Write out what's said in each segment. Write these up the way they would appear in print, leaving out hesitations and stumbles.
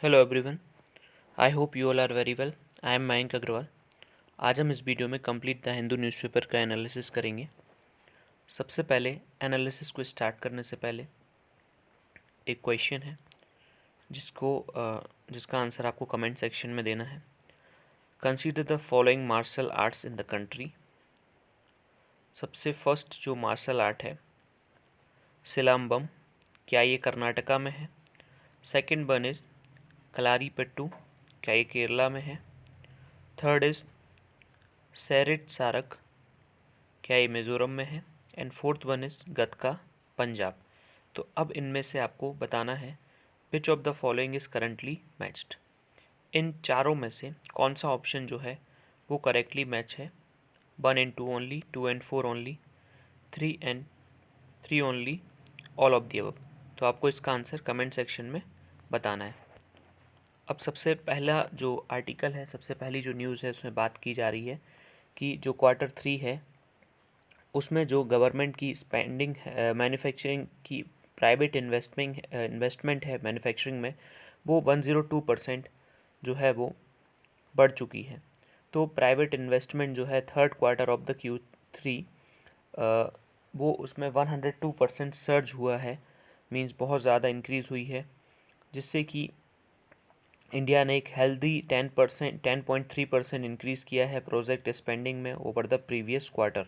Hello everyone. I hope you all are very well. I am Mayank Agarwal. आज हम इस video में कंप्लीट द हिंदू न्यूज़पेपर का एनालिसिस करेंगे। सबसे पहले एनालिसिस को स्टार्ट करने से पहले एक क्वेश्चन है जिसका आंसर आपको कमेंट सेक्शन में देना है। Consider the following martial arts in the country. सबसे फर्स्ट जो मार्शल आर्ट है सिलाम्बम, क्या ये कर्नाटका में है? सेकंड वन इज़ कलारीपट्टू, क्या ये केरला में है? थर्ड इज़ सैरिट सारक, क्या ये मिज़ोरम में है? And fourth one is Gatka, Punjab. तो अब इनमें से आपको बताना है which of the following is currently matched. इन चारों में से कौन सा ऑप्शन जो है वो करेक्टली मैच है? 1 and 2 only, 2 and 4 only, 3 and 3 only, all of the above. तो आपको इसका आंसर कमेंट सेक्शन में बताना है। अब सबसे पहला जो आर्टिकल है, सबसे पहली जो न्यूज़ है, उसमें बात की जा रही है कि जो Q3 है उसमें जो गवर्नमेंट की स्पेंडिंग मैन्युफैक्चरिंग की प्राइवेट इन्वेस्टमेंट है मैन्युफैक्चरिंग में, वो 102% जो है वो बढ़ चुकी है। तो प्राइवेट इन्वेस्टमेंट जो है third quarter of the Q3 वो उसमें 102% सर्ज हुआ है, मींस बहुत ज़्यादा इंक्रीज़ हुई है, जिससे कि इंडिया ने एक हेल्दी 10.3% इंक्रीज़ किया है प्रोजेक्ट स्पेंडिंग में ओवर द प्रीवियस क्वार्टर।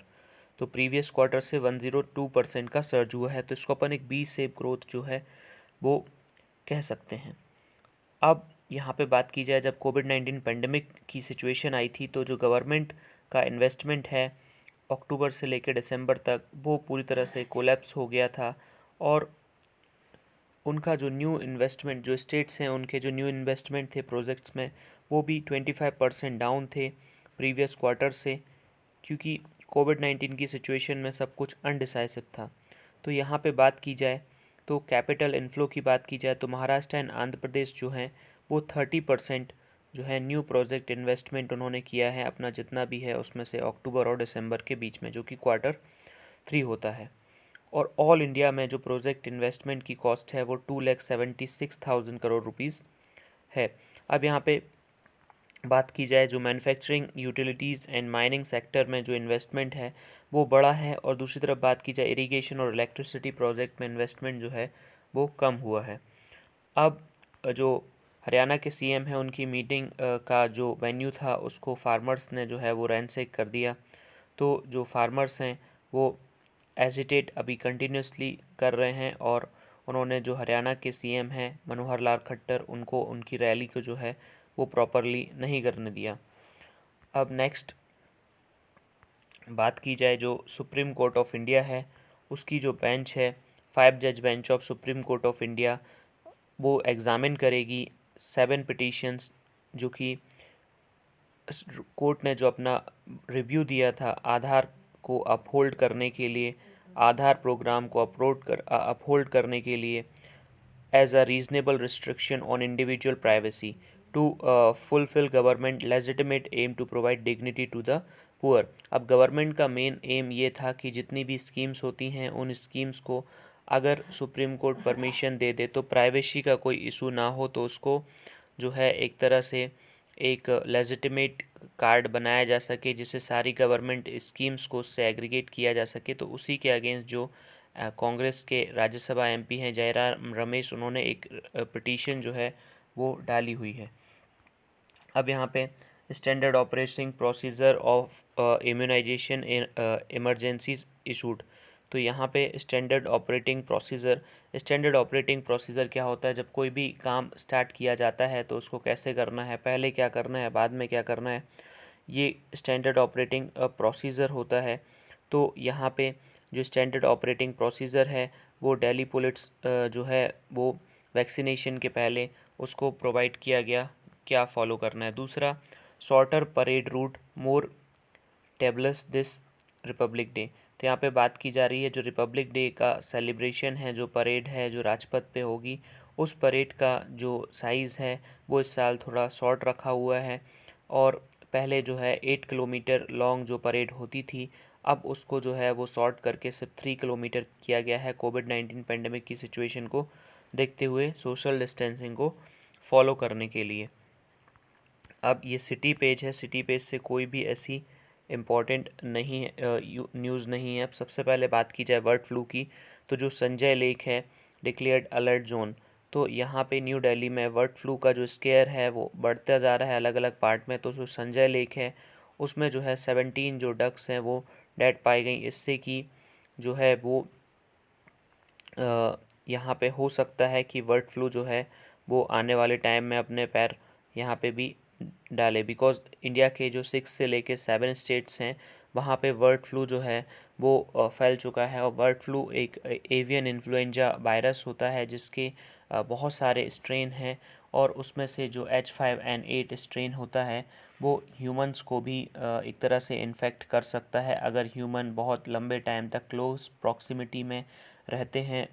तो प्रीवियस क्वार्टर से 102% का सर्ज हुआ है, तो इसको अपन एक बी शेप ग्रोथ जो है वो कह सकते हैं। अब यहाँ पे बात की जाए, जब कोविड-19 पेंडेमिक की सिचुएशन आई थी तो जो गवर्नमेंट का इन्वेस्टमेंट है अक्टूबर से लेकर दिसंबर तक वो पूरी तरह से कोलैप्स हो गया था, और उनका जो न्यू इन्वेस्टमेंट, जो स्टेट्स हैं उनके जो न्यू इन्वेस्टमेंट थे प्रोजेक्ट्स में, वो भी 25% डाउन थे प्रीवियस क्वार्टर से, क्योंकि कोविड-19 की सिचुएशन में सब कुछ अनडिसाइसिव था। तो यहाँ पे बात की जाए तो कैपिटल इनफ्लो की बात की जाए तो महाराष्ट्र एंड आंध्र प्रदेश जो हैं वो 30% जो है न्यू प्रोजेक्ट इन्वेस्टमेंट उन्होंने किया है अपना जितना भी है उसमें से, अक्टूबर और दिसंबर के बीच में, जो कि Q3 होता है। और ऑल इंडिया में जो प्रोजेक्ट इन्वेस्टमेंट की कॉस्ट है वो 2,76,000 करोड़ रुपीज़ है। अब यहाँ पे बात की जाए जो manufacturing, utilities and mining sector में जो इन्वेस्टमेंट है वो बड़ा है, और दूसरी तरफ बात की जाए इरिगेशन और इलेक्ट्रिसिटी प्रोजेक्ट में इन्वेस्टमेंट जो है वो कम हुआ है। अब जो हरियाणा के सीएम हैं उनकी मीटिंग का जो वेन्यू था उसको फार्मर्स ने जो है वो रैंसेक कर दिया। तो जो फार्मर्स हैं वो एजिटेट अभी कंटिन्यूसली कर रहे हैं, और उन्होंने जो हरियाणा के सीएम हैं मनोहर लाल खट्टर, उनको उनकी रैली को जो है वो प्रॉपरली नहीं करने दिया। अब नेक्स्ट बात की जाए जो सुप्रीम कोर्ट ऑफ इंडिया है उसकी जो बेंच है, 5 जज bench of supreme court of India, वो एग्ज़ामिन करेगी 7 पिटीशंस जो कि कोर्ट ने जो अपना रिव्यू दिया था आधार को अपहोल्ड करने के लिए, आधार प्रोग्राम को अपहोल्ड करने के लिए, as a reasonable restriction on individual privacy to fulfil government legitimate aim to provide dignity to the poor. अब गवर्नमेंट का मेन एम ये था कि जितनी भी स्कीम्स होती हैं उन स्कीम्स को अगर सुप्रीम कोर्ट परमिशन दे दे तो प्राइवेसी का कोई इशू ना हो, तो उसको जो है एक तरह से एक लेजिटिमेट कार्ड बनाया जा सके जिससे सारी गवर्नमेंट स्कीम्स को उससे एग्रीगेट किया जा सके। तो उसी के अगेंस्ट जो कांग्रेस के राज्यसभा एमपी हैं जयराम रमेश, उन्होंने एक पिटीशन जो है वो डाली हुई है। अब यहाँ पे standard operating procedure of immunisation emergencies issued. तो यहाँ पे स्टैंडर्ड ऑपरेटिंग प्रोसीजर क्या होता है, जब कोई भी काम स्टार्ट किया जाता है तो उसको कैसे करना है, पहले क्या करना है, बाद में क्या करना है, ये स्टैंडर्ड ऑपरेटिंग प्रोसीजर होता है। तो यहाँ पे जो स्टैंडर्ड ऑपरेटिंग प्रोसीजर है वो दिल्ली पुलिस जो है वो वैक्सीनेशन के पहले उसको प्रोवाइड किया गया, क्या फॉलो करना है। दूसरा, shorter parade route more tableaux this Republic Day. तो यहाँ पे बात की जा रही है जो रिपब्लिक डे का सेलिब्रेशन है, जो परेड है जो राजपथ पे होगी, उस परेड का जो साइज़ है वो इस साल थोड़ा शॉर्ट रखा हुआ है, और पहले जो है 8 किलोमीटर लॉन्ग जो परेड होती थी अब उसको जो है वो शॉर्ट करके सिर्फ 3 किलोमीटर किया गया है, कोविड-19 पेंडेमिक की सिचुएशन को देखते हुए, सोशल डिस्टेंसिंग को फॉलो करने के लिए। अब ये सिटी पेज है, सिटी पेज से कोई भी ऐसी इम्पॉर्टेंट नहीं है, न्यूज़ नहीं है। अब सबसे पहले बात की जाए बर्ड फ्लू की, तो जो संजय लेक है डिक्लेयर्ड अलर्ट जोन, तो यहाँ पे न्यू दिल्ली में बर्ड फ्लू का जो स्केयर है वो बढ़ता जा रहा है अलग अलग पार्ट में। तो जो संजय लेक है उसमें जो है 17 जो डक्स हैं वो डेड पाई गई, इससे कि जो है वो यहाँ पे हो सकता है कि बर्ड फ्लू जो है वो आने वाले टाइम में अपने पैर यहाँ पे भी डाले, बिकॉज़ इंडिया के जो 6 से लेके 7 स्टेट्स हैं वहाँ पे बर्ड फ्लू जो है वो फैल चुका है। और बर्ड फ्लू एक एवियन इन्फ्लुएंजा वायरस होता है जिसके बहुत सारे स्ट्रेन हैं, और उसमें से जो H5N8 स्ट्रेन होता है वो ह्यूमंस को भी एक तरह से इन्फेक्ट कर सकता है अगर ह्यूमन बहुत लंबे टाइम तक क्लोज प्रॉक्सिमिटी में रहते हैं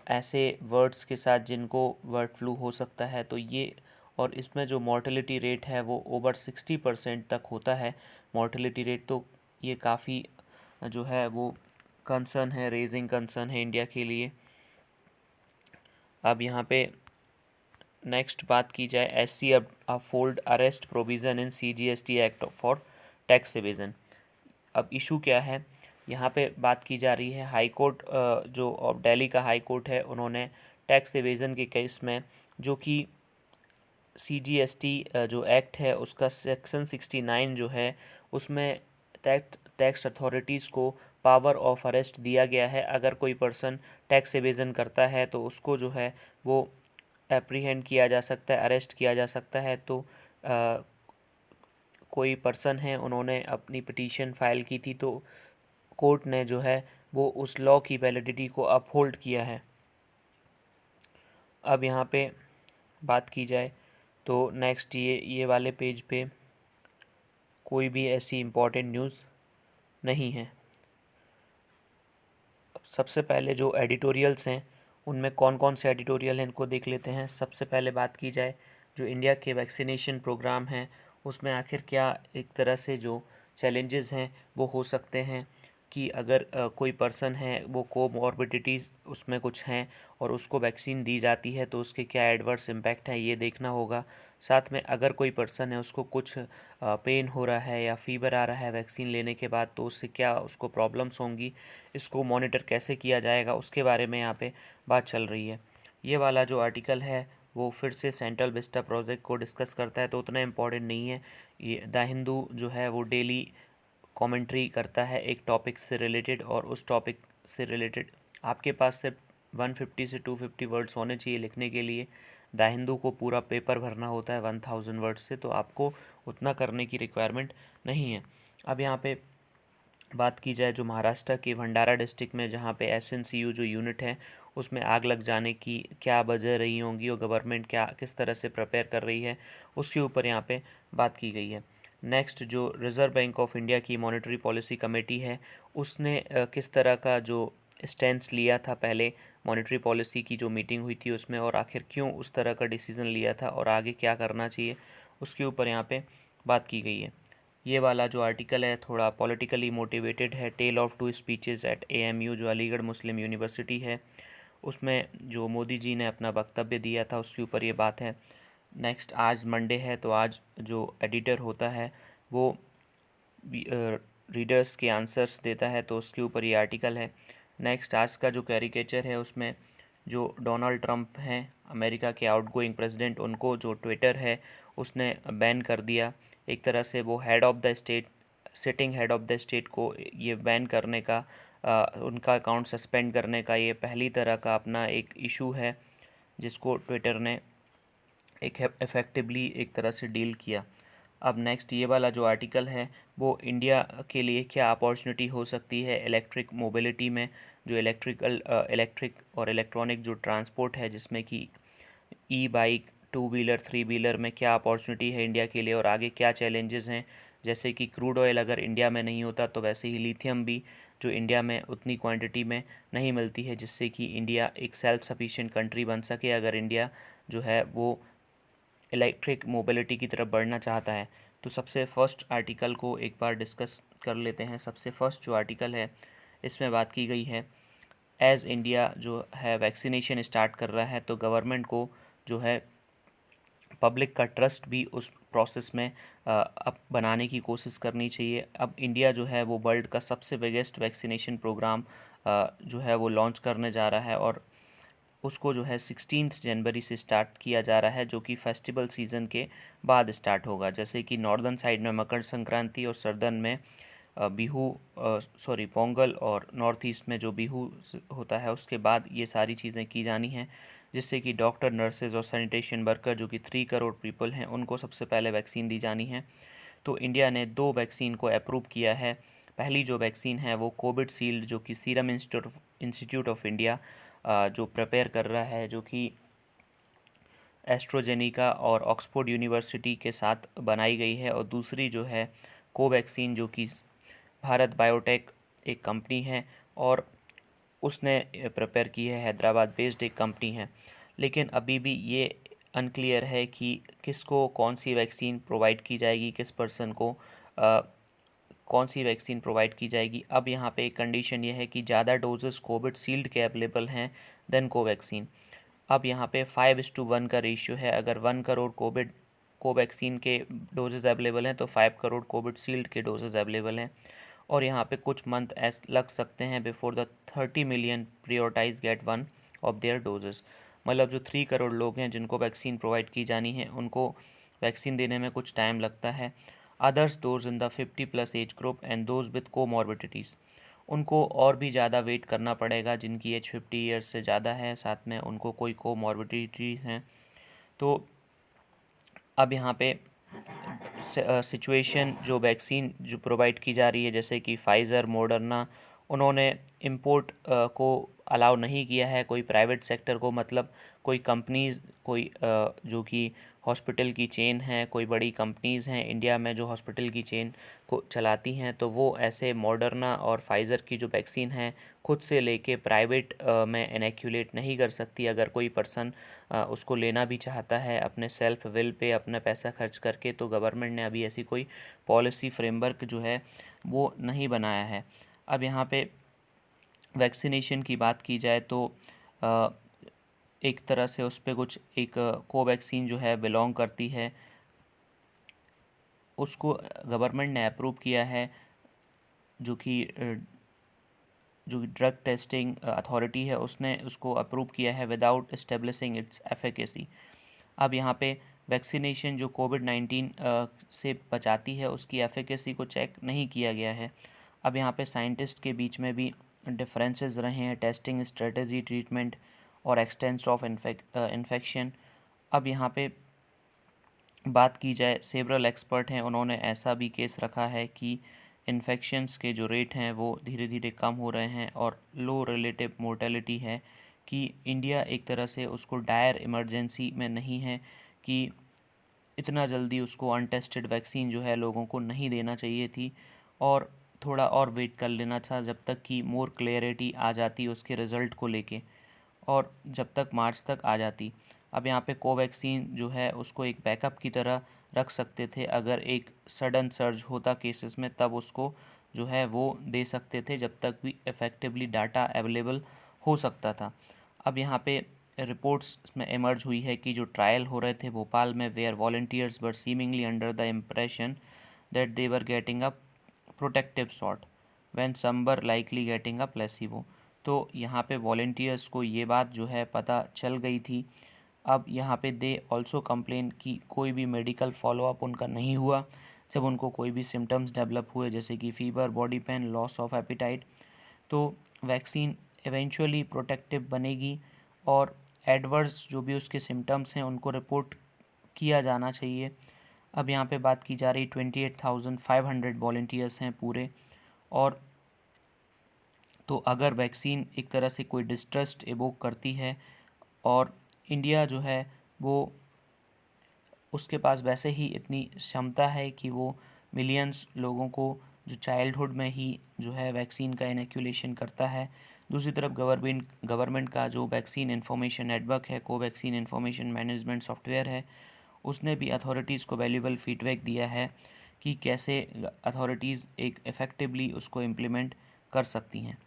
ऐसे वर्ड्स के साथ जिनको बर्ड फ्लू हो सकता है। तो ये, और इसमें जो मॉर्टेलिटी रेट है वो ओवर 60% तक होता है मॉर्टेलिटी रेट। तो ये काफ़ी जो है वो कंसर्न है, रेजिंग कंसर्न है इंडिया के लिए। अब यहाँ पे नेक्स्ट बात की जाए SC afford arrest provision in CGST act for tax evasion. अब इशू क्या है, यहाँ पे बात की जा रही है हाई कोर्ट, जो दिल्ली का हाई कोर्ट है उन्होंने टैक्स एवेजन के केस में जो कि CGST जो एक्ट है उसका सेक्शन 69 जो है उसमें टैक्स अथॉरिटीज़ को पावर ऑफ अरेस्ट दिया गया है। अगर कोई पर्सन टैक्स एवेजन करता है तो उसको जो है वो एप्रीहेंड किया जा सकता है, अरेस्ट किया जा सकता है। तो कोई पर्सन है उन्होंने अपनी पिटीशन फाइल की थी, तो कोर्ट ने जो है वो उस लॉ की वैलिडिटी को अपहोल्ड किया है। अब यहाँ पे बात की जाए तो नेक्स्ट ये वाले पेज पे कोई भी ऐसी इम्पोर्टेंट न्यूज़ नहीं है। सबसे पहले जो एडिटोरियल्स हैं उनमें कौन कौन से एडिटोरियल हैं इनको देख लेते हैं। सबसे पहले बात की जाए जो इंडिया के वैक्सीनेशन प्रोग्राम हैं उसमें आखिर क्या एक तरह से जो चैलेंजेस हैं वो हो सकते हैं कि अगर कोई पर्सन है वो कोमॉर्बिडिटीज़ उसमें कुछ हैं और उसको वैक्सीन दी जाती है तो उसके क्या एडवर्स इम्पैक्ट है ये देखना होगा। साथ में अगर कोई पर्सन है उसको कुछ पेन हो रहा है या फीवर आ रहा है वैक्सीन लेने के बाद तो उससे क्या उसको प्रॉब्लम्स होंगी, इसको मॉनिटर कैसे किया जाएगा, उसके बारे में यहाँ पे बात चल रही है। ये वाला जो आर्टिकल है वो फिर से सेंट्रल विस्टा प्रोजेक्ट को डिस्कस करता है तो उतना इम्पोर्टेंट नहीं है। ये द हिंदू जो है वो डेली कमेंट्री करता है एक टॉपिक से रिलेटेड, और उस टॉपिक से रिलेटेड आपके पास सिर्फ 150 से 250 वर्ड्स होने चाहिए लिखने के लिए। द हिंदू को पूरा पेपर भरना होता है 1000 वर्ड्स से, तो आपको उतना करने की रिक्वायरमेंट नहीं है। अब यहाँ पे बात की जाए जो महाराष्ट्र के भंडारा डिस्ट्रिक्ट में जहाँ पे SNCU जो यूनिट है उसमें आग लग जाने की क्या वजह रही होंगी और गवर्नमेंट क्या किस तरह से प्रिपेयर कर रही है उसके ऊपर यहाँ पे बात की गई है। नेक्स्ट जो रिज़र्व बैंक ऑफ इंडिया की मॉनेटरी पॉलिसी कमेटी है उसने किस तरह का जो स्टैंस लिया था पहले मॉनेटरी पॉलिसी की जो मीटिंग हुई थी उसमें, और आखिर क्यों उस तरह का डिसीज़न लिया था और आगे क्या करना चाहिए उसके ऊपर यहाँ पे बात की गई है। ये वाला जो आर्टिकल है थोड़ा पॉलिटिकली मोटिवेटेड है, tale of two speeches at AMU जो अलीगढ़ मुस्लिम यूनिवर्सिटी है उसमें जो मोदी जी ने अपना वक्तव्य दिया था उसके ऊपर ये बात है। नेक्स्ट आज मंडे है तो आज जो एडिटर होता है वो रीडर्स के आंसर्स देता है तो उसके ऊपर ये आर्टिकल है। नेक्स्ट आज का जो कैरिकेचर है उसमें जो डोनाल्ड ट्रंप हैं अमेरिका के आउटगोइंग प्रेसिडेंट, उनको जो ट्विटर है उसने बैन कर दिया। एक तरह से वो head of the state, sitting head of the state को ये बैन करने का उनका अकाउंट सस्पेंड करने का ये पहली तरह का अपना एक इशू है जिसको ट्विटर ने एक इफ़ेक्टिवली एक तरह से डील किया। अब नेक्स्ट ये वाला जो आर्टिकल है वो इंडिया के लिए क्या अपॉर्चुनिटी हो सकती है इलेक्ट्रिक मोबिलिटी में, जो इलेक्ट्रिक और इलेक्ट्रॉनिक जो ट्रांसपोर्ट है जिसमें कि बाइक, 2 व्हीलर, 3 व्हीलर में क्या अपॉर्चुनिटी है इंडिया के लिए और आगे क्या चैलेंजेस हैं। जैसे कि क्रूड ऑयल अगर इंडिया में नहीं होता तो वैसे ही लिथियम भी जो इंडिया में उतनी क्वांटिटी में नहीं मिलती है, जिससे कि इंडिया एक सेल्फ सफिशिएंट कंट्री बन सके अगर इंडिया जो है वो इलेक्ट्रिक मोबिलिटी की तरफ बढ़ना चाहता है। तो सबसे फर्स्ट आर्टिकल को एक बार डिस्कस कर लेते हैं। सबसे फर्स्ट जो आर्टिकल है इसमें बात की गई है एज़ इंडिया जो है वैक्सीनेशन स्टार्ट कर रहा है तो गवर्नमेंट को जो है पब्लिक का ट्रस्ट भी उस प्रोसेस में अब बनाने की कोशिश करनी चाहिए। अब इंडिया जो है वो वर्ल्ड का सबसे बिगेस्ट वैक्सीनेशन प्रोग्राम जो है वो लॉन्च करने जा रहा है, और उसको जो है 16 जनवरी से स्टार्ट किया जा रहा है, जो कि फेस्टिवल सीज़न के बाद स्टार्ट होगा। जैसे कि नॉर्दर्न साइड में मकर संक्रांति और सर्दर्न में बिहू पोंगल, और नॉर्थ ईस्ट में जो बिहू होता है उसके बाद ये सारी चीज़ें की जानी हैं, जिससे कि डॉक्टर, नर्सेज और सैनिटेशन वर्कर जो कि 3 करोड़ पीपल हैं उनको सबसे पहले वैक्सीन दी जानी है। तो इंडिया ने 2 वैक्सीन को अप्रूव किया है। पहली जो वैक्सीन है वो कोविशील्ड, जो कि सीरम इंस्टीट्यूट ऑफ इंडिया जो प्रिपेयर कर रहा है, जो कि एस्ट्रोजेनिका और ऑक्सफोर्ड यूनिवर्सिटी के साथ बनाई गई है। और दूसरी जो है कोवैक्सीन, जो कि भारत बायोटेक एक कंपनी है और उसने प्रिपेयर की है, हैदराबाद बेस्ड एक कंपनी है। लेकिन अभी भी ये अनक्लियर है कि किसको कौन सी वैक्सीन प्रोवाइड की जाएगी, किस पर्सन को कौन सी वैक्सीन प्रोवाइड की जाएगी। अब यहाँ पे एक कंडीशन ये है कि ज़्यादा डोजेस कोविशील्ड के अवेलेबल हैं देन कोवैक्सीन। अब यहाँ पे 5:1 का रेशियो है। अगर 1 करोड़ कोवैक्सीन के डोजेज़ अवेलेबल हैं तो 5 करोड़ कोविशील्ड के डोजेज़ अवेलेबल हैं। और यहाँ पे कुछ मंथ लग सकते हैं before the 30 million prioritise get one of their doses. मतलब जो 3 करोड़ लोग हैं जिनको वैक्सीन प्रोवाइड की जानी है, उनको वैक्सीन देने में कुछ टाइम लगता है। Others, those in the 50+ age group and those with comorbidities, उनको और भी ज़्यादा वेट करना पड़ेगा। जिनकी एज 50 ईयर्स से ज़्यादा है, साथ में उनको कोई कोमॉर्बिडिटीज़ हैं। तो अब यहाँ पे सिचुएशन, जो वैक्सीन जो प्रोवाइड की जा रही है, जैसे कि फाइज़र, मॉडर्ना, उन्होंने इंपोर्ट को अलाउ नहीं किया है कोई प्राइवेट सेक्टर को। मतलब कोई कंपनीज़, कोई जो कि हॉस्पिटल की चेन है, कोई बड़ी कंपनीज़ हैं इंडिया में जो हॉस्पिटल की चेन को चलाती हैं, तो वो ऐसे मॉडर्ना और फाइज़र की जो वैक्सीन है खुद से लेके प्राइवेट में इनैक्यूलेट नहीं कर सकती। अगर कोई पर्सन उसको लेना भी चाहता है अपने सेल्फ विल पे, अपना पैसा खर्च करके, तो गवर्नमेंट ने अभी ऐसी कोई पॉलिसी फ्रेमवर्क जो है वो नहीं बनाया है। अब यहाँ पे वैक्सीनेशन की बात की जाए तो एक तरह से उस पर कुछ एक कोवैक्सीन जो है बिलोंग करती है, उसको गवर्नमेंट ने अप्रूव किया है, जो कि ड्रग टेस्टिंग अथॉरिटी है उसने उसको अप्रूव किया है विदाउट एस्टेब्लिशिंग इट्स एफिकेसी। अब यहाँ पे वैक्सीनेशन जो कोविड-19 से बचाती है उसकी एफिकेसी को चेक नहीं किया गया है। अब यहाँ पे साइंटिस्ट के बीच में भी डिफरेंसेस रहे हैं, टेस्टिंग स्ट्रेटजी, ट्रीटमेंट और एक्सटेंस ऑफ इन्फेक्शन। अब यहाँ पे बात की जाए, सेवरल एक्सपर्ट हैं, उन्होंने ऐसा भी केस रखा है कि इन्फेक्शंस के जो रेट हैं वो धीरे धीरे कम हो रहे हैं और लो रिलेटिव मोर्टेलिटी है, कि इंडिया एक तरह से उसको डायर इमरजेंसी में नहीं है कि इतना जल्दी उसको अनटेस्टेड वैक्सीन जो है लोगों को नहीं देना चाहिए थी, और थोड़ा और वेट कर लेना था जब तक कि मोर क्लियरिटी आ जाती उसके रिज़ल्ट को लेके, और जब तक मार्च तक आ जाती। अब यहाँ पे कोवैक्सीन जो है उसको एक बैकअप की तरह रख सकते थे। अगर एक सडन सर्ज होता केसेस में, तब उसको जो है वो दे सकते थे जब तक भी इफ़ेक्टिवली डाटा अवेलेबल हो सकता था। अब यहाँ पे रिपोर्ट्स में इमर्ज हुई है कि जो ट्रायल हो रहे थे भोपाल में, where volunteers were seemingly under the impression that they were getting a protective shot when some were likely getting a placebo. तो यहाँ पे वॉलंटियर्स को ये बात जो है पता चल गई थी। अब यहाँ पे दे ऑल्सो कंप्लेन कि कोई भी मेडिकल फॉलोअप उनका नहीं हुआ जब उनको कोई भी सिम्टम्स डेवलप हुए, जैसे कि fever, body pain, loss of appetite. तो वैक्सीन इवेंचुअली प्रोटेक्टिव बनेगी, और एडवर्स जो भी उसके सिम्टम्स हैं उनको रिपोर्ट किया जाना चाहिए। अब यहाँ पे बात की जा रही 28,500 वॉलंटियर्स हैं पूरे। और तो अगर वैक्सीन एक तरह से कोई डिस्ट्रस्ट इवोक करती है, और इंडिया जो है वो उसके पास वैसे ही इतनी क्षमता है कि वो मिलियंस लोगों को जो चाइल्डहुड में ही जो है वैक्सीन का इनोक्यूलेशन करता है। दूसरी तरफ गवर्नमेंट का जो वैक्सीन इंफॉर्मेशन नेटवर्क है, कोवैक्सीन इंफॉर्मेशन मैनेजमेंट सॉफ्टवेयर है, उसने भी अथॉरिटीज़ को वैल्यूबल फीडबैक दिया है कि कैसे अथॉरिटीज़ एक इफ़ेक्टिवली उसको इम्प्लीमेंट कर सकती हैं।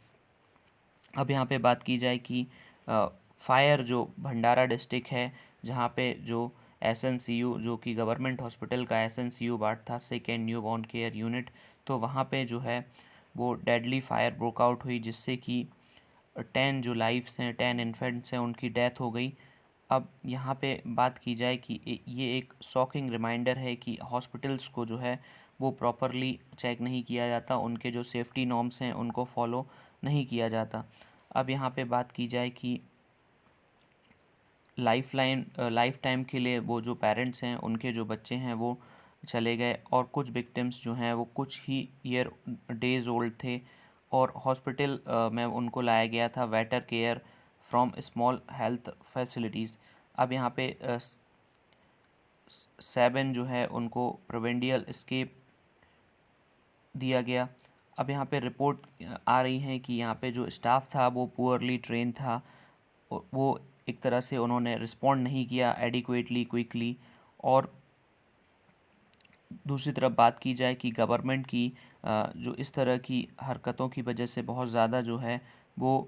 अब यहाँ पे बात की जाए कि फायर जो भंडारा डिस्ट्रिक्ट है, जहाँ पे जो एसएनसीयू जो कि गवर्नमेंट हॉस्पिटल का एसएनसीयू वार्ड था, sick and new born care unit, तो वहाँ पे जो है वो डेडली फायर ब्रोकआउट हुई, जिससे कि 10 जो लाइफ्स हैं, 10 इन्फेंट्स हैं, उनकी डेथ हो गई। अब यहाँ पे बात की जाए कि ये एक शॉकिंग रिमाइंडर है कि हॉस्पिटल्स को जो है वो प्रॉपरली चेक नहीं किया जाता, उनके जो सेफ्टी नॉर्म्स हैं उनको फॉलो नहीं किया जाता। अब यहाँ पे बात की जाए कि लाइफ टाइम के लिए वो जो पेरेंट्स हैं उनके जो बच्चे हैं वो चले गए, और कुछ विक्टिम्स जो हैं वो कुछ ही डेज़ ओल्ड थे, और हॉस्पिटल में उनको लाया गया था waiter care from small health facilities. अब यहाँ पे 7 जो है उनको प्रोविंशियल एस्केप दिया गया। अब यहाँ पे रिपोर्ट आ रही है कि यहाँ पे जो स्टाफ था वो पुअरली ट्रेन था, वो एक तरह से उन्होंने रिस्पॉन्ड नहीं किया एडिक्वेटली, क्विकली। और दूसरी तरफ बात की जाए कि गवर्नमेंट की जो इस तरह की हरकतों की वजह से बहुत ज़्यादा जो है वो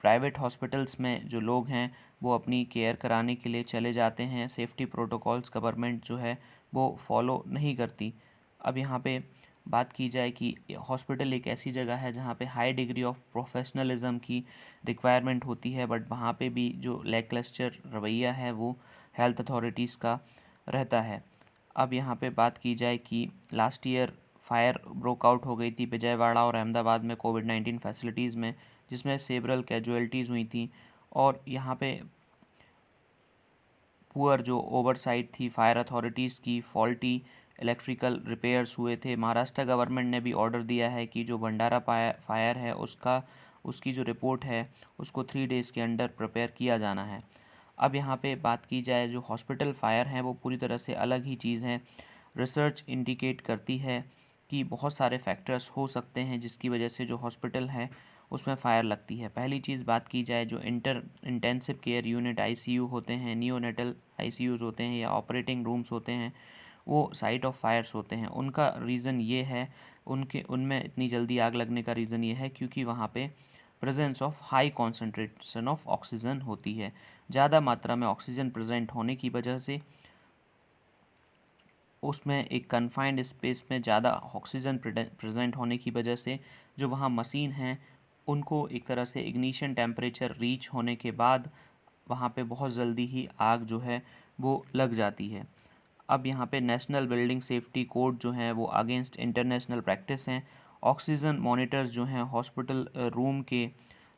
प्राइवेट हॉस्पिटल्स में जो लोग हैं वो अपनी केयर कराने के लिए चले जाते हैं, सेफ्टी प्रोटोकॉल्स गवर्नमेंट जो है वो फॉलो नहीं करती। अब यहाँ पे बात की जाए कि हॉस्पिटल एक ऐसी जगह है जहाँ पे हाई डिग्री ऑफ प्रोफेशनलिज्म की रिक्वायरमेंट होती है, बट वहाँ पे भी जो लैकलस्टर रवैया है वो हेल्थ अथॉरिटीज़ का रहता है। अब यहाँ पे बात की जाए कि लास्ट ईयर फायर ब्रोकआउट हो गई थी विजयवाड़ा और अहमदाबाद में कोविड-19 फैसिलिटीज़ में, जिसमें सेवरल कैजुअलिटीज़ हुई थी, और यहाँ पे पुअर जो ओवरसाइट थी फायर अथॉरिटीज़ की, फॉल्टी इलेक्ट्रिकल रिपेयर्स हुए थे। महाराष्ट्र गवर्नमेंट ने भी ऑर्डर दिया है कि जो भंडारा फायर है उसकी जो रिपोर्ट है उसको 3 डेज़ के अंडर प्रिपेयर किया जाना है। अब यहाँ पे बात की जाए जो हॉस्पिटल फायर हैं वो पूरी तरह से अलग ही चीज़ हैं। रिसर्च इंडिकेट करती है कि बहुत सारे फैक्टर्स हो सकते हैं जिसकी वजह से जो हॉस्पिटल है उसमें फ़ायर लगती है। पहली चीज़ बात की जाए जो इंटेंसिव केयर यूनिट आईसीयू होते हैं, नियोनेटल आईसीयूज़ होते हैं या ऑपरेटिंग रूम्स होते हैं, वो साइट ऑफ फायर्स होते हैं। उनका रीज़न ये है, उनमें इतनी जल्दी आग लगने का रीज़न ये है क्योंकि वहाँ पे presence of high concentration of oxygen होती है। ज़्यादा मात्रा में ऑक्सीजन प्रेजेंट होने की वजह से उसमें एक कन्फाइंड स्पेस में ज़्यादा ऑक्सीजन प्रेजेंट होने की वजह से जो वहाँ मशीन हैं उनको एक तरह से इग्निशन टेम्परेचर रीच होने के बाद वहाँ पे बहुत जल्दी ही आग जो है वो लग जाती है। अब यहाँ पे नेशनल बिल्डिंग सेफ्टी कोड जो हैं वो अगेंस्ट इंटरनेशनल प्रैक्टिस हैं। ऑक्सीजन मॉनिटर्स जो हैं हॉस्पिटल रूम के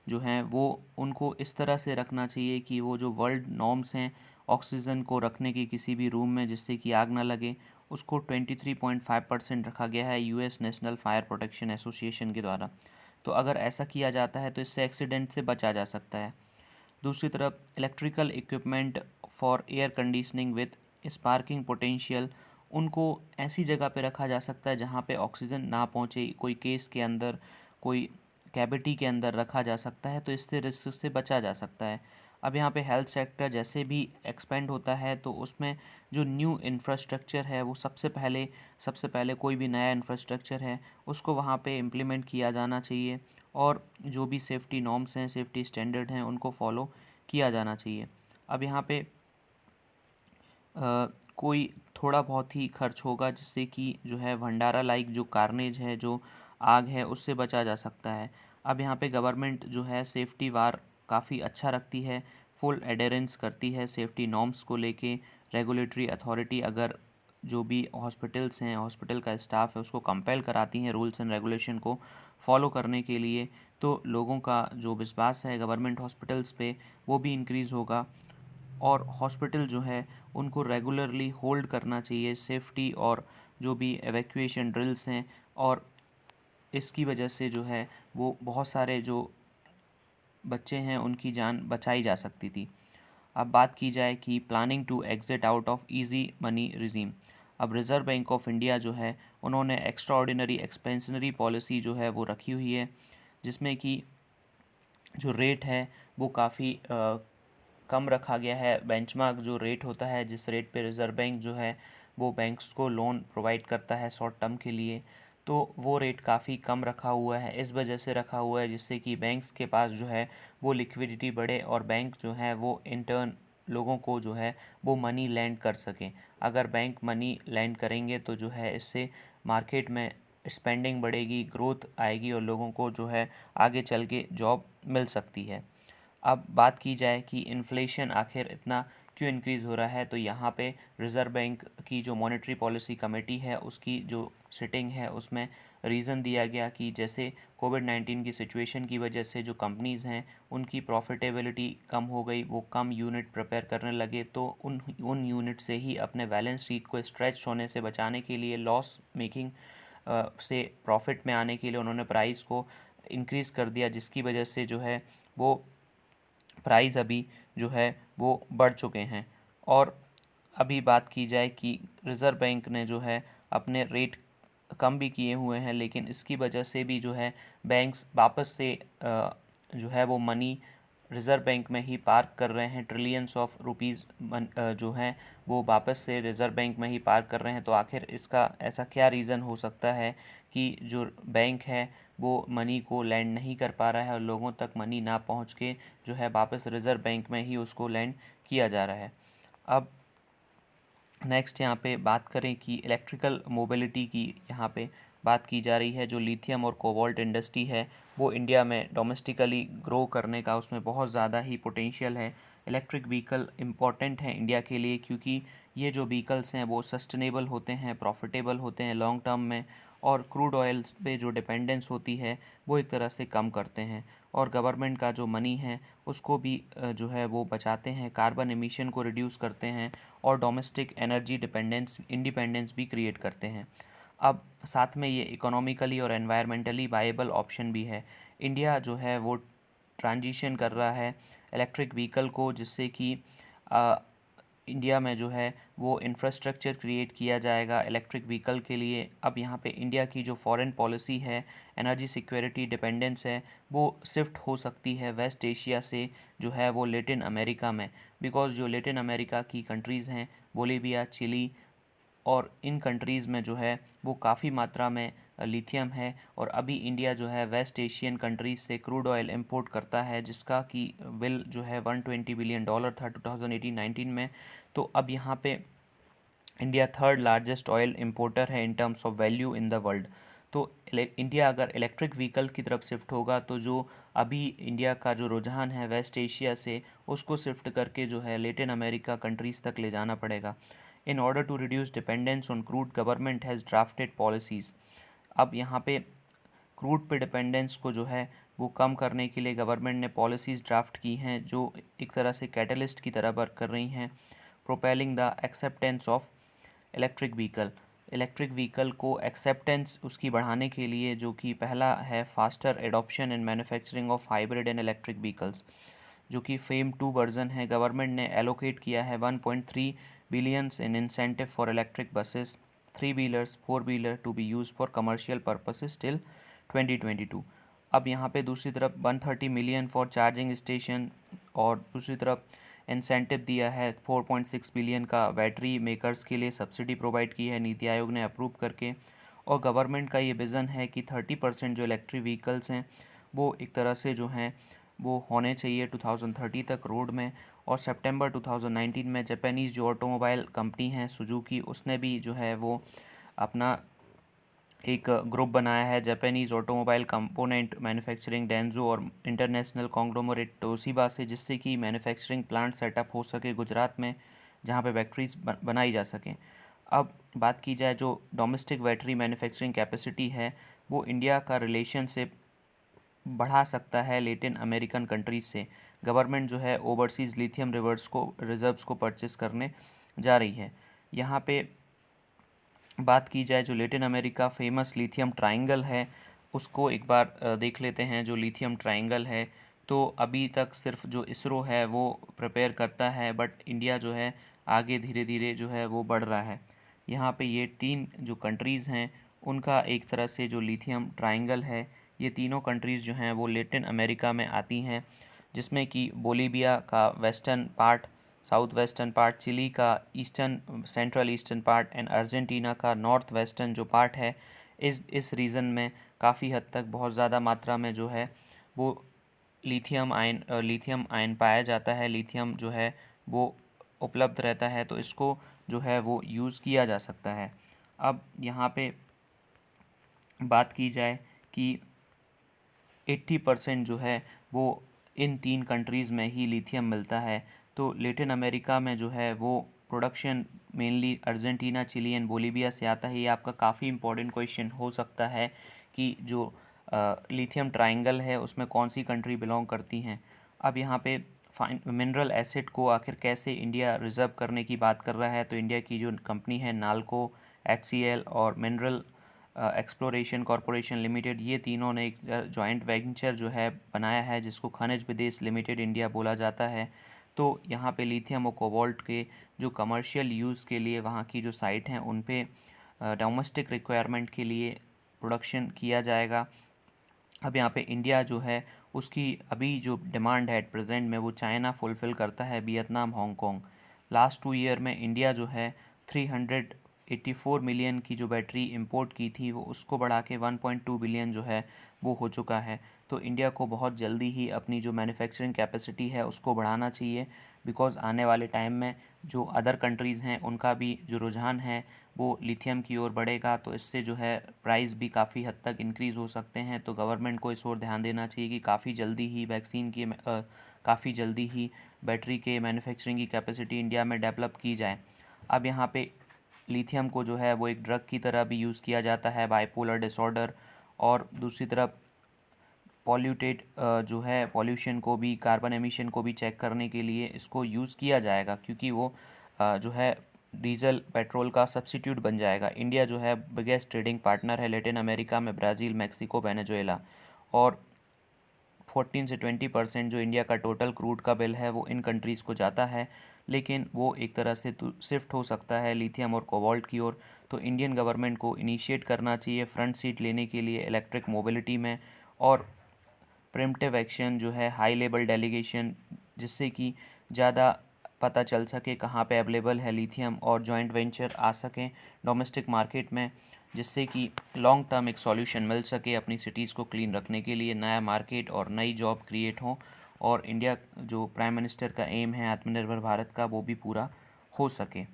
जो हैं वो उनको इस तरह से रखना चाहिए कि वो जो वर्ल्ड नॉर्म्स हैं ऑक्सीजन को रखने की किसी भी रूम में जिससे कि आग ना लगे, उसको 23.5% रखा गया है US national fire protection association के द्वारा। तो अगर ऐसा किया जाता है तो इससे एक्सीडेंट से बचा जा सकता है। दूसरी तरफ electrical equipment for air conditioning with sparking potential, उनको ऐसी जगह पे रखा जा सकता है जहाँ पे ऑक्सीजन ना पहुँचे, कोई केस के अंदर, कोई कैविटी के अंदर रखा जा सकता है, तो इससे रिस्क से बचा जा सकता है। अब यहाँ पे हेल्थ सेक्टर जैसे भी एक्सपेंड होता है तो उसमें जो न्यू इंफ्रास्ट्रक्चर है वो सबसे पहले कोई भी नया इंफ्रास्ट्रक्चर है उसको वहाँ पे इम्प्लीमेंट किया जाना चाहिए, और जो भी सेफ्टी नॉर्म्स हैं, सेफ्टी स्टैंडर्ड हैं, उनको फॉलो किया जाना चाहिए। अब यहाँ पे कोई थोड़ा बहुत ही खर्च होगा जिससे कि जो है भंडारा लाइक जो कारनेज है, जो आग है, उससे बचा जा सकता है। अब यहाँ पे गवर्नमेंट जो है सेफ्टी वार काफ़ी अच्छा रखती है, फुल एडेरेंस करती है सेफ्टी नॉर्म्स को लेके। रेगुलेटरी अथॉरिटी अगर जो भी हॉस्पिटल्स हैं, हॉस्पिटल का स्टाफ है, उसको कंपेल कराती हैं रूल्स एंड रेगुलेशन को फॉलो करने के लिए, तो लोगों का जो विश्वास है गवर्नमेंट हॉस्पिटल्स पे वो भी इंक्रीज़ होगा। और हॉस्पिटल जो है उनको रेगुलरली होल्ड करना चाहिए सेफ्टी और जो भी एवैक्यूएशन ड्रिल्स हैं, और इसकी वजह से जो है वो बहुत सारे जो बच्चे हैं उनकी जान बचाई जा सकती थी। अब बात की जाए कि planning to exit out of easy money regime. अब रिज़र्व बैंक ऑफ इंडिया जो है उन्होंने एक्स्ट्रा ऑर्डिनरी एक्सपेंशनरी पॉलिसी जो है वो रखी हुई है, जिसमें कि जो रेट है वो काफ़ी कम रखा गया है। बेंचमार्क जो रेट होता है, जिस रेट पे रिज़र्व बैंक जो है वो बैंक्स को लोन प्रोवाइड करता है शॉर्ट टर्म के लिए, तो वो रेट काफ़ी कम रखा हुआ है। इस वजह से रखा हुआ है जिससे कि बैंक्स के पास जो है वो लिक्विडिटी बढ़े और बैंक जो है वो इन टर्न लोगों को जो है वो मनी लैंड कर सकें। अगर बैंक मनी लैंड करेंगे तो जो है इससे मार्केट में स्पेंडिंग बढ़ेगी, ग्रोथ आएगी और लोगों को जो है आगे चल के जॉब मिल सकती है। अब बात की जाए कि इन्फ्लेशन आखिर इतना क्यों इंक्रीज़ हो रहा है, तो यहाँ पे रिज़र्व बैंक की जो मॉनेटरी पॉलिसी कमेटी है उसकी जो सिटिंग है उसमें रीज़न दिया गया कि जैसे कोविड-19 की सिचुएशन की वजह से जो कंपनीज़ हैं उनकी प्रॉफिटेबिलिटी कम हो गई, वो कम यूनिट प्रिपेयर करने लगे, तो उन यूनिट से ही अपने बैलेंस शीट को स्ट्रेच होने से बचाने के लिए, लॉस मेकिंग से प्रॉफिट में आने के लिए उन्होंने प्राइस को इंक्रीज़ कर दिया, जिसकी वजह से जो है वो प्राइस अभी जो है वो बढ़ चुके हैं। और अभी बात की जाए कि रिज़र्व बैंक ने जो है अपने रेट कम भी किए हुए हैं, लेकिन इसकी वजह से भी जो है बैंक्स वापस से जो है वो मनी रिज़र्व बैंक में ही पार्क कर रहे हैं। ट्रिलियंस ऑफ रुपीज़ जो हैं वो वापस से रिज़र्व बैंक में ही पार्क कर रहे हैं। तो आखिर इसका ऐसा क्या रीज़न हो सकता है कि जो बैंक है वो मनी को लैंड नहीं कर पा रहा है और लोगों तक मनी ना पहुंच के जो है वापस रिज़र्व बैंक में ही उसको लैंड किया जा रहा है। अब नेक्स्ट यहाँ पे बात करें कि इलेक्ट्रिकल मोबिलिटी की यहाँ पे बात की जा रही है। जो लिथियम और कोबाल्ट इंडस्ट्री है वो इंडिया में डोमेस्टिकली ग्रो करने का उसमें बहुत ज़्यादा ही पोटेंशियल है। इलेक्ट्रिक व्हीकल इम्पॉर्टेंट हैं इंडिया के लिए, क्योंकि ये जो व्हीकल्स हैं वो सस्टेनेबल होते हैं, प्रॉफिटेबल होते हैं लॉन्ग टर्म में, और क्रूड ऑयल पे जो डिपेंडेंस होती है वो एक तरह से कम करते हैं, और गवर्नमेंट का जो मनी है उसको भी जो है वो बचाते हैं, कार्बन एमिशन को रिड्यूस करते हैं और डोमेस्टिक एनर्जी डिपेंडेंस इंडिपेंडेंस भी क्रिएट करते हैं। अब साथ में ये इकोनॉमिकली और एनवायरमेंटली वाएबल ऑप्शन भी है। इंडिया जो है वो ट्रांजिशन कर रहा है इलेक्ट्रिक व्हीकल को, जिससे कि इंडिया में जो है वो इंफ्रास्ट्रक्चर क्रिएट किया जाएगा इलेक्ट्रिक व्हीकल के लिए। अब यहाँ पे इंडिया की जो फॉरेन पॉलिसी है, एनर्जी सिक्योरिटी डिपेंडेंस है, वो शिफ्ट हो सकती है वेस्ट एशिया से जो है वो लेटिन अमेरिका में, बिकॉज़ जो लेटिन अमेरिका की कंट्रीज़ हैं बोलीविया, चिली, और इन कंट्रीज़ में जो है वो काफ़ी मात्रा में लिथियम है। और अभी इंडिया जो है वेस्ट एशियन कंट्रीज़ से क्रूड ऑयल इंपोर्ट करता है, जिसका कि बिल जो है $120 बिलियन था 2018-19 में। तो अब यहाँ पे India third largest oil importer है in terms of value in the world. तो इंडिया अगर इलेक्ट्रिक व्हीकल की तरफ शिफ्ट होगा तो जो अभी इंडिया का जो रुझान है वेस्ट एशिया से, उसको शिफ्ट करके जो है लेटिन अमेरिका कंट्रीज़ तक ले जाना पड़ेगा। In order to reduce dependence on crude, government has drafted policies. अब यहाँ पे क्रूड पे डिपेंडेंस को जो है वो कम करने के लिए गवर्नमेंट ने पॉलिसीज़ ड्राफ्ट की हैं जो एक तरह से कैटलिस्ट की तरह वर्क कर रही हैं। Propelling the acceptance of electric vehicle, electric vehicle को एक्सेप्टेंस उसकी बढ़ाने के लिए, जो कि पहला है faster adoption and manufacturing of hybrid and electric vehicles, जो कि फेम 2 वर्जन है। गवर्नमेंट ने एलोकेट किया है 1.3 billions in incentive for electric buses, three wheelers, four wheeler to be use for commercial purposes till 2022। अब यहाँ पे दूसरी तरफ 130 मिलियन फॉर चार्जिंग स्टेशन, और दूसरी तरफ इंसेंटिव दिया है 4.6 बिलियन का बैटरी मेकर्स के लिए, सब्सिडी प्रोवाइड की है नीति आयोग ने अप्रूव करके। और गवर्नमेंट का ये विज़न है कि 30% जो इलेक्ट्रिक व्हीकल्स हैं वो एक तरह से जो हैं वो होने चाहिए 2030 तक रोड में। और सितंबर 2019 में जापानीज़ जो ऑटोमोबाइल कंपनी है सुजुकी, उसने भी जो है वो अपना एक ग्रुप बनाया है Japanese automobile component manufacturing Dunzo और इंटरनेशनल कॉन्ग्लोमरेट तोशिबा से, जिससे कि मैन्युफैक्चरिंग प्लांट सेटअप हो सके गुजरात में, जहां पे बैटरीज बनाई जा सकें। अब बात की जाए जो डोमेस्टिक बैटरी मैन्युफैक्चरिंग कैपेसिटी है, वो इंडिया का रिलेशनशिप बढ़ा सकता है लेटिन अमेरिकन कंट्रीज से। गवर्नमेंट जो है ओवरसीज़ लिथियम रिजर्व्स को परचेस करने जा रही है। यहाँ पे बात की जाए जो Latin America famous lithium triangle है, उसको एक बार देख लेते हैं। जो लिथियम ट्रायंगल है, तो अभी तक सिर्फ जो इसरो है वो प्रिपेयर करता है, बट इंडिया जो है आगे धीरे धीरे जो है वो बढ़ रहा है। यहाँ पे ये तीन जो कंट्रीज़ हैं उनका एक तरह से जो लिथियम ट्रायंगल है, ये तीनों कंट्रीज़ जो हैं वो लेटिन अमेरिका में आती हैं, जिसमें कि बोलीविया का western part, south western part, Chile का eastern central eastern part and Argentina का नॉर्थ वेस्टर्न जो पार्ट है। इस रीजन में काफ़ी हद तक बहुत ज़्यादा मात्रा में जो है वो लिथियम आयन पाया जाता है। लिथियम जो है वो उपलब्ध रहता है, तो इसको जो है वो यूज़ किया जा सकता है। अब यहाँ पे बात की जाए कि 80% जो है वो इन 3 कंट्रीज़ में ही लिथियम मिलता है। तो लेटिन अमेरिका में जो है वो production mainly Argentina, Chile and Bolivia से आता है। ये आपका काफ़ी इंपॉर्टेंट क्वेश्चन हो सकता है कि जो लिथियम ट्रायंगल है उसमें कौन सी कंट्री बिलोंग करती हैं। अब यहाँ पे मिनरल एसिड को आखिर कैसे इंडिया रिज़र्व करने की बात कर रहा है, तो इंडिया की जो कंपनी है नाल्को, HCL और मिनरल एक्सप्लोरेशन कॉरपोरेशन लिमिटेड, ये तीनों ने एक जॉइंट वेंचर जो है बनाया है जिसको खनिज विदेश लिमिटेड इंडिया बोला जाता है। तो यहाँ पे लिथियम और कोबाल्ट के जो कमर्शियल यूज़ के लिए वहाँ की जो साइट हैं उन पे डोमेस्टिक रिक्वायरमेंट के लिए प्रोडक्शन किया जाएगा। अब यहाँ पे इंडिया जो है उसकी अभी जो डिमांड है एट प्रेजेंट में वो चाइना फुलफ़िल करता है, वियतनाम, हांगकांग। लास्ट 2 ईयर में इंडिया जो है 384 मिलियन की जो बैटरी इंपोर्ट की थी वो उसको बढ़ा के 1.2 बिलियन जो है वो हो चुका है। तो इंडिया को बहुत जल्दी ही अपनी जो मैन्युफैक्चरिंग कैपेसिटी है उसको बढ़ाना चाहिए, बिकॉज़ आने वाले टाइम में जो अदर कंट्रीज़ हैं उनका भी जो रुझान है वो लिथियम की ओर बढ़ेगा, तो इससे जो है प्राइस भी काफ़ी हद तक इंक्रीज़ हो सकते हैं। तो गवर्नमेंट को इस ओर ध्यान देना चाहिए कि काफ़ी जल्दी ही बैटरी के मैन्युफैक्चरिंग की कैपेसिटी इंडिया में डेवलप की जाए। अब यहाँ पे लिथियम को जो है वो एक ड्रग की तरह भी यूज़ किया जाता है बाइपोलर डिसऑर्डर, और दूसरी तरफ पॉल्यूटेड जो है पॉल्यूशन को भी, कार्बन एमिशन को भी चेक करने के लिए इसको यूज़ किया जाएगा, क्योंकि वो जो है डीजल पेट्रोल का सब्स्टिट्यूट बन जाएगा। इंडिया जो है बिगेस्ट ट्रेडिंग पार्टनर है लेटिन अमेरिका में, ब्राज़ील, मेक्सिको, वेनेजुएला, और 14 से 20% जो इंडिया का टोटल क्रूड का बिल है वो इन कंट्रीज़ को जाता है। लेकिन वो एक तरह से शिफ्ट हो सकता है लिथियम और कोबाल्ट की ओर। तो इंडियन गवर्नमेंट को इनिशिएट करना चाहिए फ्रंट सीट लेने के लिए इलेक्ट्रिक मोबिलिटी में, और प्रिम्प्टिव एक्शन जो है हाई लेवल डेलीगेशन, जिससे कि ज़्यादा पता चल सके कहाँ पे अवेलेबल है लिथियम, और जॉइंट वेंचर आ सकें डोमेस्टिक मार्केट में, जिससे कि लॉन्ग टर्म एक सॉल्यूशन मिल सके अपनी सिटीज़ को क्लीन रखने के लिए, नया मार्केट और नई जॉब क्रिएट हो, और इंडिया जो प्राइम मिनिस्टर का एम है आत्मनिर्भर भारत का वो भी पूरा हो सके।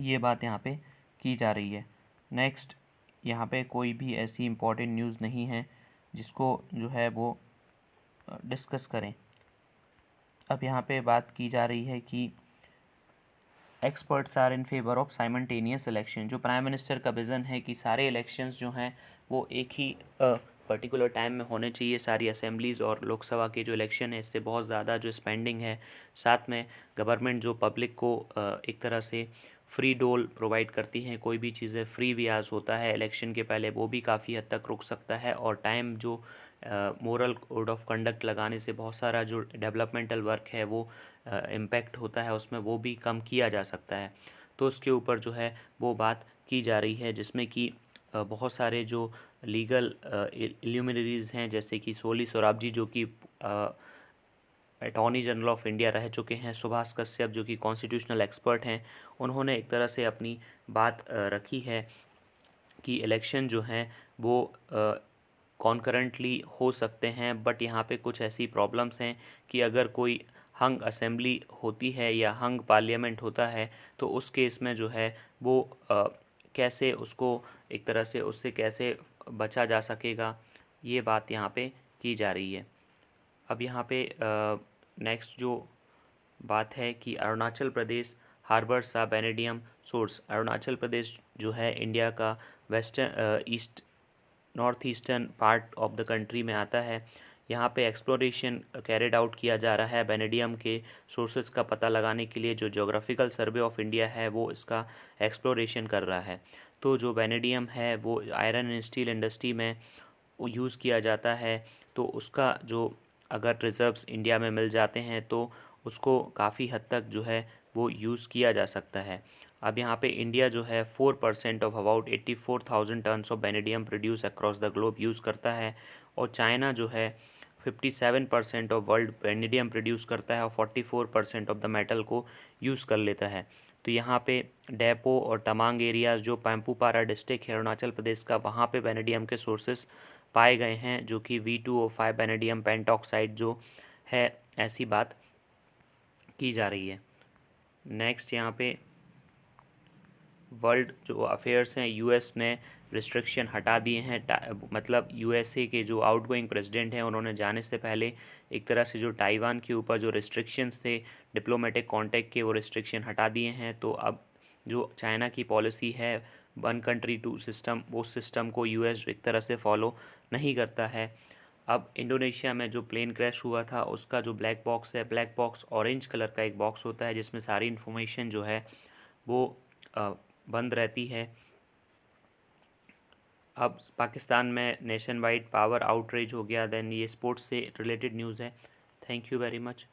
ये बात यहाँ पे की जा रही है। नेक्स्ट, यहाँ पे कोई भी ऐसी इम्पोर्टेंट न्यूज़ नहीं है जिसको जो है वो डिस्कस करें। अब यहाँ पे बात की जा रही है कि experts are in favour of simultaneous election. जो प्राइम मिनिस्टर का विज़न है कि सारे इलेक्शंस जो हैं वो एक ही पर्टिकुलर टाइम में होने चाहिए, सारी असेंबलीज़ और लोकसभा के जो इलेक्शन है इससे बहुत ज़्यादा जो स्पेंडिंग है, साथ में गवर्नमेंट जो पब्लिक को एक तरह से फ्री डोल प्रोवाइड करती हैं, कोई भी चीज़ें फ्री व्याज होता है इलेक्शन के पहले, वो भी काफ़ी हद तक रुक सकता है। और टाइम जो मोरल कोड ऑफ कंडक्ट लगाने से बहुत सारा जो डेवलपमेंटल वर्क है वो इम्पैक्ट होता है उसमें, वो भी कम किया जा सकता है। तो उसके ऊपर जो है वो बात की जा रही है, जिसमें कि बहुत सारे जो लीगल इल्यूमिनरीज़ हैं जैसे कि सोली सोराबजी जो कि अटॉर्नी जनरल ऑफ इंडिया रह चुके हैं, सुभाष कश्यप जो कि कॉन्स्टिट्यूशनल एक्सपर्ट हैं, उन्होंने एक तरह से अपनी बात रखी है कि इलेक्शन जो हैं वो कॉन्करेंटली हो सकते हैं, बट यहाँ पे कुछ ऐसी प्रॉब्लम्स हैं कि अगर कोई हंग असेंबली होती है या हंग पार्लियामेंट होता है तो उस केस में जो है वो कैसे उसको एक तरह से उससे कैसे बचा जा सकेगा, ये बात यहाँ पे की जा रही है। अब यहाँ पे नेक्स्ट जो बात है कि अरुणाचल प्रदेश हार्बर्स सा वेनेडियम सोर्स। अरुणाचल प्रदेश जो है इंडिया का western east north eastern part of the country में आता है। यहाँ पे एक्सप्लोरेशन कैरिड आउट किया जा रहा है वेनेडियम के सोर्सेज का पता लगाने के लिए। जो ज्योग्राफिकल सर्वे ऑफ इंडिया है वो इसका एक्सप्लोरेशन कर रहा है। तो जो वेनेडियम है वो आयरन एंड स्टील इंडस्ट्री में वो यूज़ किया जाता है, तो उसका जो अगर रिजर्व्स इंडिया में मिल जाते हैं तो उसको काफ़ी हद तक जो है वो यूज़ किया जा सकता है। अब यहाँ पे इंडिया जो है 4% of about 84,000 tons of vanadium produce across the globe use करता है, और चाइना जो है 57% ऑफ वर्ल्ड वेनेडियम प्रोड्यूस करता है और 44% ऑफ द मेटल को यूज़ कर लेता है। तो यहाँ पे डेपो और तमांग एरियाज़ जो पैम्पूपारा डिस्ट्रिक्ट है अरुणाचल प्रदेश का, वहाँ पे वेनेडियम के सोर्सेस पाए गए हैं, जो कि V2O5 वेनेडियम पेंटॉक्साइड जो है, ऐसी बात की जा रही है। नेक्स्ट यहाँ पे वर्ल्ड जो अफेयर्स हैं, यूएस ने रिस्ट्रिक्शन हटा दिए हैं। मतलब यूएसए के जो आउटगोइंग प्रेसिडेंट हैं उन्होंने जाने से पहले एक तरह से जो ताइवान के ऊपर जो रिस्ट्रिक्शंस थे डिप्लोमेटिक कांटेक्ट के, वो रिस्ट्रिक्शन हटा दिए हैं। तो अब जो चाइना की पॉलिसी है वन कंट्री टू सिस्टम, वो सिस्टम को यूएस एक तरह से फॉलो नहीं करता है। अब इंडोनेशिया में जो प्लेन क्रैश हुआ था उसका जो ब्लैक बॉक्स है, ब्लैक बॉक्स ऑरेंज कलर का एक बॉक्स होता है जिसमें सारी इन्फॉर्मेशन जो है वो बंद रहती है। अब पाकिस्तान में नेशन वाइड पावर आउटरीच हो गया। देन ये स्पोर्ट्स से रिलेटेड न्यूज़ है। Thank you very much.